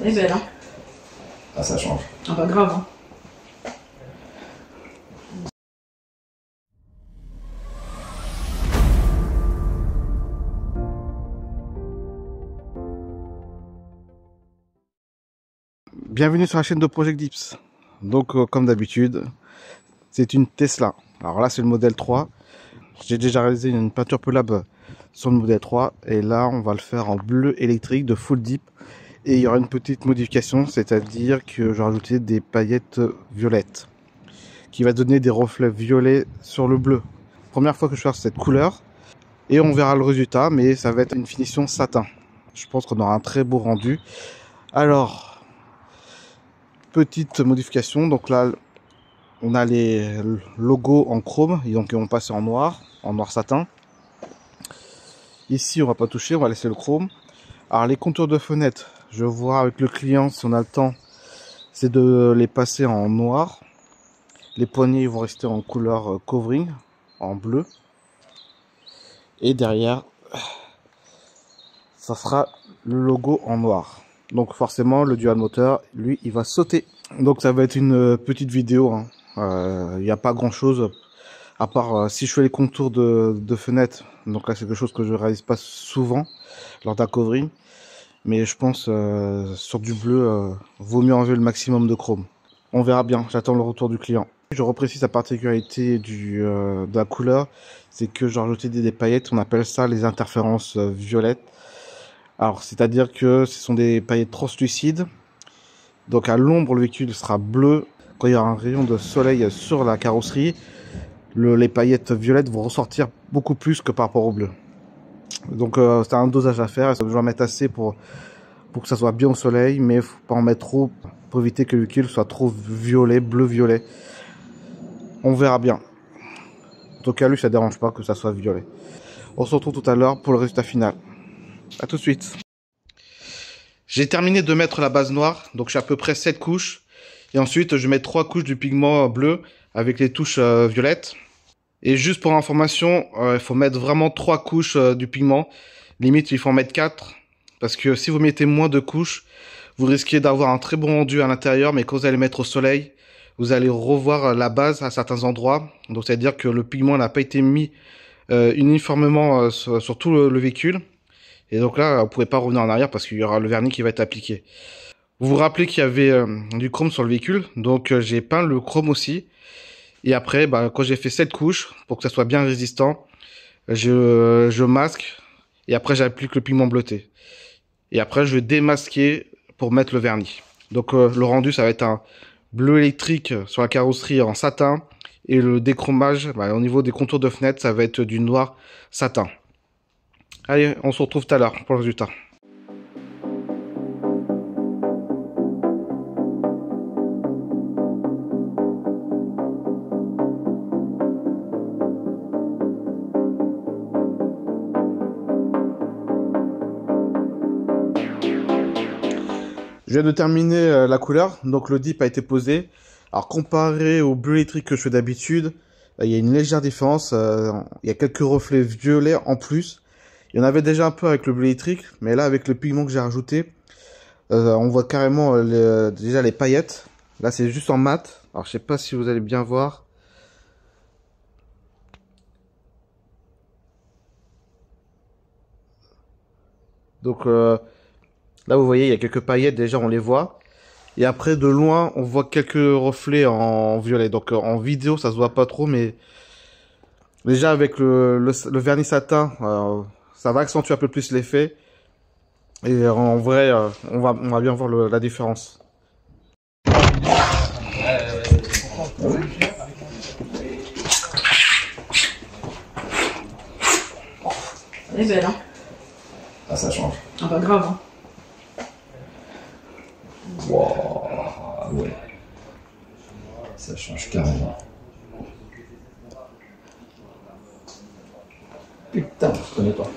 Elle est belle, hein. Ah, ça change. Ah bah grave, hein. Bienvenue sur la chaîne de Project Dips. Donc comme d'habitude, c'est une Tesla. Alors là c'est le modèle 3. J'ai déjà réalisé une peinture Pelab sur le modèle 3 et là on va le faire en bleu électrique de full dip. Et il y aura une petite modification, c'est-à-dire que j'ai rajouté des paillettes violettes qui va donner des reflets violets sur le bleu. Première fois que je fais cette couleur et on verra le résultat, mais ça va être une finition satin. Je pense qu'on aura un très beau rendu. Alors petite modification, donc là on a les logos en chrome et donc ils vont passer en noir satin. Ici on va pas toucher, on va laisser le chrome. Alors les contours de fenêtre, je vois avec le client si on a le temps, c'est de les passer en noir. Les poignées vont rester en couleur covering, en bleu. Et derrière, ça sera le logo en noir. Donc forcément le dual moteur, lui, il va sauter. Donc ça va être une petite vidéo, hein. Il n'y a pas grand chose à part si je fais les contours de fenêtre. Donc là c'est quelque chose que je réalise pas souvent lors d'un covering, mais je pense sur du bleu vaut mieux enlever le maximum de chrome. On verra bien, j'attends le retour du client. Je reprécise la particularité de la couleur, c'est que j'ai rajouté des paillettes, on appelle ça les interférences violettes. Alors c'est à dire que ce sont des paillettes translucides. Donc à l'ombre, le véhicule sera bleu. Quand il y aura un rayon de soleil sur la carrosserie, les paillettes violettes vont ressortir beaucoup plus que par rapport au bleu. Donc c'est un dosage à faire. Je dois mettre assez pour que ça soit bien au soleil, mais il ne faut pas en mettre trop pour éviter que le véhicule soit trop violet, bleu-violet. On verra bien. En tout cas, lui, ça ne dérange pas que ça soit violet. On se retrouve tout à l'heure pour le résultat final. A tout de suite. J'ai terminé de mettre la base noire, donc j'ai à peu près 7 couches. Et ensuite, je mets 3 couches du pigment bleu avec les touches violettes. Et juste pour information, il faut mettre vraiment 3 couches du pigment. Limite, il faut en mettre 4. Parce que si vous mettez moins de couches, vous risquez d'avoir un très bon rendu à l'intérieur. Mais quand vous allez mettre au soleil, vous allez revoir la base à certains endroits. Donc, c'est-à-dire que le pigment n'a pas été mis uniformément sur tout le véhicule. Et donc là, vous ne pouvez pas revenir en arrière parce qu'il y aura le vernis qui va être appliqué. Vous vous rappelez qu'il y avait du chrome sur le véhicule. Donc j'ai peint le chrome aussi. Et après, quand j'ai fait 7 couches, pour que ça soit bien résistant, je masque. Et après, j'applique le pigment bleuté. Et après, je vais démasquer pour mettre le vernis. Donc le rendu, ça va être un bleu électrique sur la carrosserie en satin. Et le déchromage, au niveau des contours de fenêtre, ça va être du noir satin. Allez, on se retrouve tout à l'heure pour le résultat. Je viens de terminer la couleur, donc le dip a été posé. Alors comparé au bleu électrique que je fais d'habitude, il y a une légère différence. Il y a quelques reflets violets en plus. Il y en avait déjà un peu avec le bleu électrique, mais là avec le pigment que j'ai rajouté, on voit carrément déjà les paillettes. Là c'est juste en mat. Alors je sais pas si vous allez bien voir. Donc là vous voyez il y a quelques paillettes, déjà on les voit. Et après de loin on voit quelques reflets en violet. Donc en vidéo ça se voit pas trop, mais déjà avec le vernis satin, ça va accentuer un peu plus l'effet. Et en vrai, on va bien voir la différence. Elle est belle, hein. Ah, ça change. Ah bah grave, hein. Wow, ouais. Ça change carrément. Putain, je connais pas.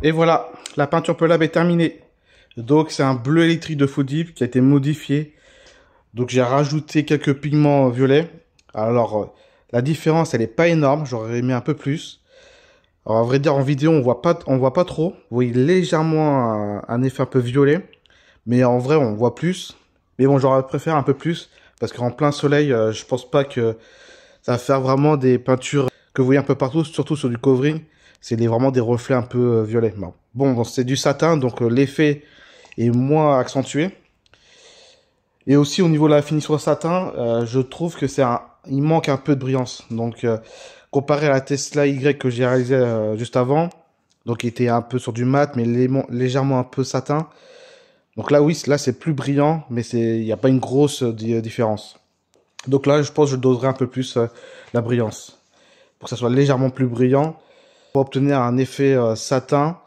Et voilà, la peinture Pelab est terminée. Donc c'est un bleu électrique de Faux Deep qui a été modifié. Donc j'ai rajouté quelques pigments violets. Alors la différence elle est pas énorme, j'aurais aimé un peu plus. Alors à vrai dire en vidéo on voit pas trop. Vous voyez légèrement un effet un peu violet. Mais en vrai on voit plus. Mais bon j'aurais préféré un peu plus. Parce qu'en plein soleil je pense pas que ça va faire vraiment des peintures que vous voyez un peu partout. Surtout sur du covering. C'est vraiment des reflets un peu violets. Bon c'est du satin donc l'effet est moins accentué. Et aussi au niveau de la finition satin, je trouve que il manque un peu de brillance. Donc comparé à la Tesla Y que j'ai réalisée juste avant, donc qui était un peu sur du mat mais légèrement un peu satin. Donc là oui, là c'est plus brillant, mais il n'y a pas une grosse différence. Donc là je pense que je doserai un peu plus la brillance pour que ça soit légèrement plus brillant pour obtenir un effet satin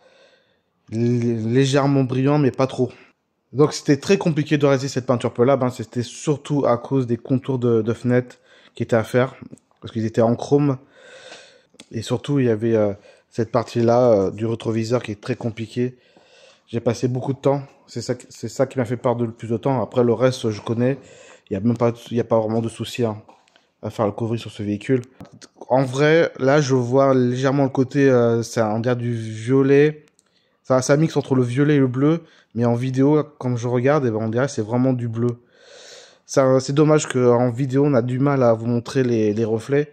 légèrement brillant mais pas trop. Donc c'était très compliqué de réaliser cette peinture Pelab, hein. C'était surtout à cause des contours de fenêtres qui étaient à faire, parce qu'ils étaient en chrome. Et surtout il y avait cette partie-là du rétroviseur qui est très compliquée. J'ai passé beaucoup de temps, c'est ça qui m'a fait perdre le plus de temps. Après le reste je connais, il y a pas vraiment de souci hein, à faire le couvrir sur ce véhicule. En vrai, là je vois légèrement le côté, on dirait du violet. Ça mixe entre le violet et le bleu, mais en vidéo, comme je regarde, eh ben, on dirait que c'est vraiment du bleu. C'est dommage qu'en vidéo, on a du mal à vous montrer les reflets.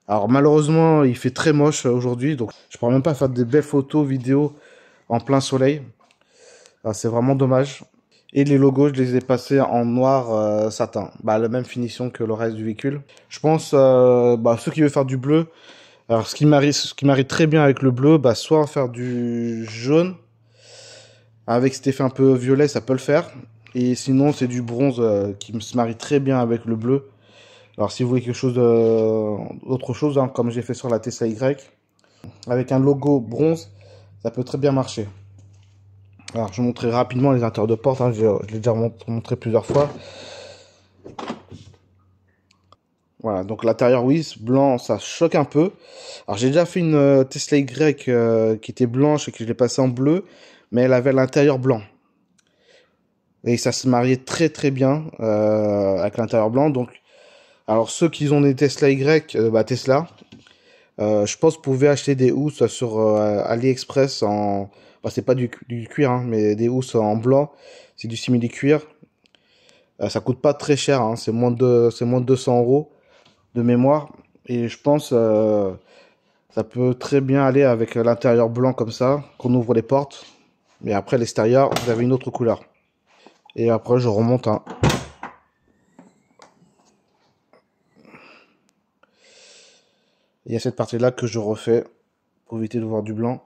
Alors malheureusement, il fait très moche aujourd'hui, donc je pourrais même pas faire de belles photos vidéo en plein soleil. C'est vraiment dommage. Et les logos, je les ai passés en noir satin. La même finition que le reste du véhicule. Je pense, ceux qui veulent faire du bleu, alors, ce qui marie très bien avec le bleu, soit en faire du jaune. Avec cet effet un peu violet, ça peut le faire. Et sinon, c'est du bronze qui se marie très bien avec le bleu. Alors, si vous voulez quelque chose d'autre chose, hein, comme j'ai fait sur la Tesla Y, avec un logo bronze, ça peut très bien marcher. Alors, je vais montrer rapidement les intérieurs de porte. Hein, je l'ai déjà montré plusieurs fois. Voilà, donc l'intérieur, oui, blanc, ça choque un peu. Alors, j'ai déjà fait une Tesla Y qui était blanche et que je l'ai passée en bleu, mais elle avait l'intérieur blanc. Et ça se mariait très très bien avec l'intérieur blanc. Donc, alors ceux qui ont des Tesla Y, Tesla, je pense que vous pouvez acheter des housses sur AliExpress en... c'est pas du cuir, hein, mais des housses en blanc. C'est du simili-cuir. Ça coûte pas très cher, hein, c'est moins de 200 € de mémoire. Et je pense ça peut très bien aller avec l'intérieur blanc comme ça, qu'on ouvre les portes. Mais après l'extérieur, vous avez une autre couleur. Et après je remonte un... Il y a cette partie là que je refais pour éviter de voir du blanc.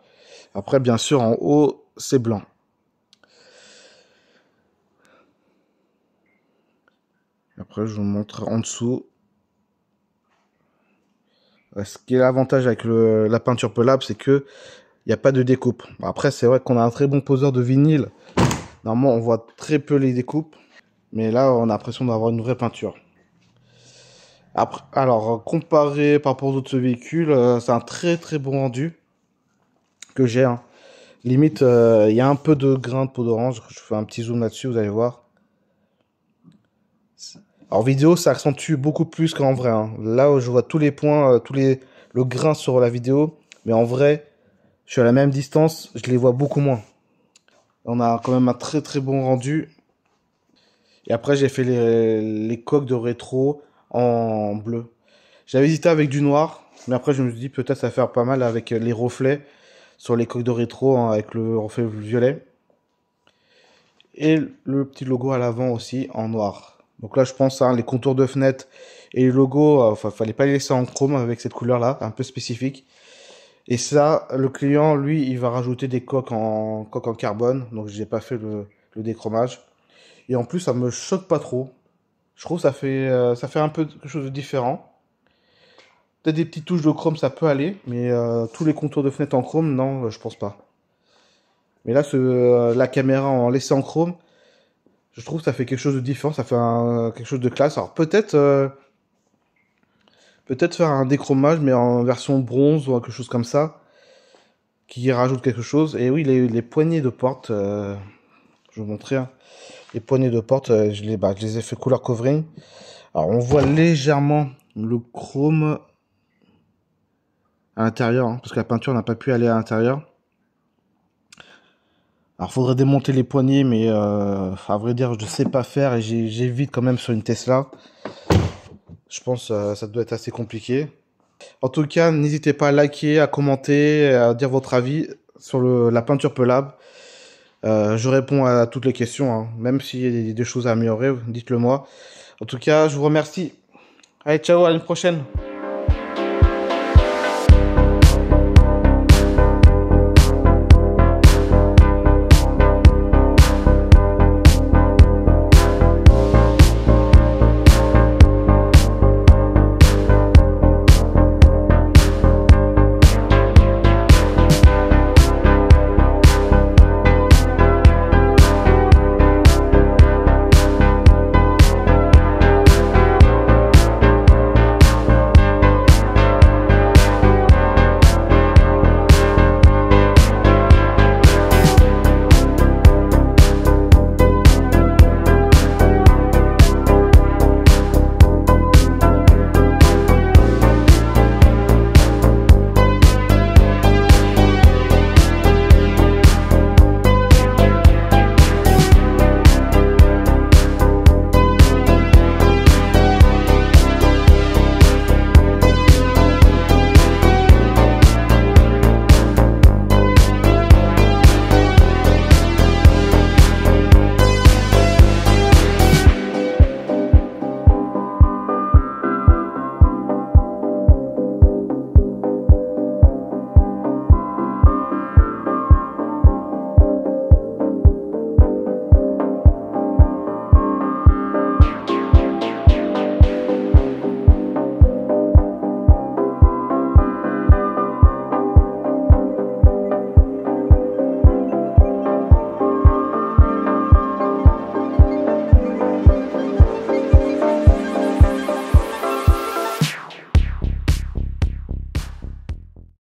Après bien sûr en haut c'est blanc. Après je vous montre en dessous. Ce qui est l'avantage avec la peinture Pelab, c'est que il n'y a pas de découpe. Après c'est vrai qu'on a un très bon poseur de vinyle. Normalement on voit très peu les découpes. Mais là on a l'impression d'avoir une vraie peinture. Après, alors comparé par rapport aux autres véhicules, c'est un très très bon rendu que j'ai. Hein. Limite il y a un peu de grain de peau d'orange. Je fais un petit zoom là-dessus, vous allez voir. En vidéo, ça accentue beaucoup plus qu'en vrai. Hein. Là où je vois tous les points, le grain sur la vidéo. Mais en vrai, je suis à la même distance, je les vois beaucoup moins. On a quand même un très très bon rendu. Et après, j'ai fait les coques de rétro en bleu. J'avais hésité avec du noir. Mais après, je me suis dit peut-être ça va faire pas mal avec les reflets sur les coques de rétro, hein, avec le reflet violet. Et le petit logo à l'avant aussi en noir. Donc là, je pense, hein, les contours de fenêtre et les logos, fallait pas les laisser en chrome avec cette couleur-là, un peu spécifique. Et ça, le client, lui, il va rajouter des coques en carbone. Donc, j'ai pas fait le déchromage. Et en plus, ça me choque pas trop. Je trouve que ça fait un peu quelque chose de différent. Peut-être des petites touches de chrome, ça peut aller. Mais tous les contours de fenêtre en chrome, non, je pense pas. Mais là, la caméra en laissé en chrome, je trouve que ça fait quelque chose de différent, ça fait quelque chose de classe. Alors peut-être faire un déchromage, mais en version bronze ou quelque chose comme ça, qui rajoute quelque chose. Et oui, les poignées de porte, je vais vous montrer. Hein. Les poignées de porte, je les ai fait couleur covering. Alors, on voit légèrement le chrome à l'intérieur, hein, parce que la peinture n'a pas pu aller à l'intérieur. Alors, faudrait démonter les poignées, mais à vrai dire, je ne sais pas faire et j'évite quand même sur une Tesla. Je pense que ça doit être assez compliqué. En tout cas, n'hésitez pas à liker, à commenter, à dire votre avis sur la peinture pelable. Je réponds à toutes les questions, hein. Même s'il y a des choses à améliorer, dites-le moi. En tout cas, je vous remercie. Allez, ciao, à une prochaine.